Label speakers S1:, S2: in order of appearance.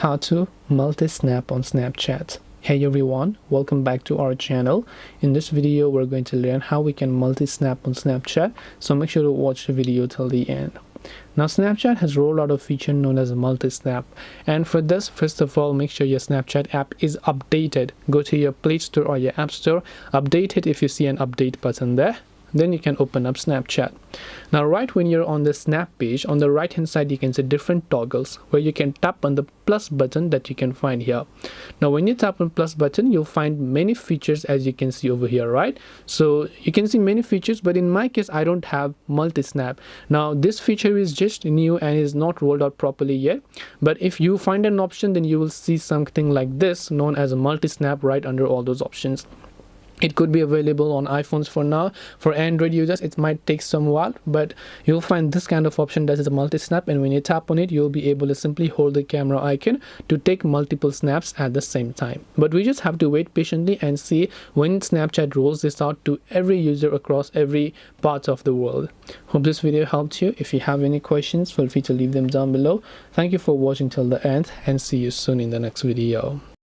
S1: How to multi-snap on Snapchat. Hey everyone, welcome back to our channel. In this video we're going to learn how we can multi-snap on Snapchat, so make sure to watch the video till the end. Now Snapchat has rolled out a feature known as multi-snap, and for this, first of all, make sure your Snapchat app is updated. Go to your Play Store or your App Store, update it if you see an update button there. Then you can open up Snapchat. Now right when you're on the snap page, on the right hand side you can see different toggles where you can tap on the plus button that you can find here. Now when you tap on plus button, you'll find many features as you can see over here, right? So you can see many features, but in my case I don't have multi-snap. Now this feature is just new and is not rolled out properly yet, but if you find an option, then you will see something like this known as a multi-snap right under all those options. It could be available on iPhones for now. For Android users, it might take some while, but you'll find this kind of option that is a multi-snap, and when you tap on it, you'll be able to simply hold the camera icon to take multiple snaps at the same time. But we just have to wait patiently and see when Snapchat rolls this out to every user across every part of the world. Hope this video helped you. If you have any questions, feel free to leave them down below. Thank you for watching till the end, and see you soon in the next video.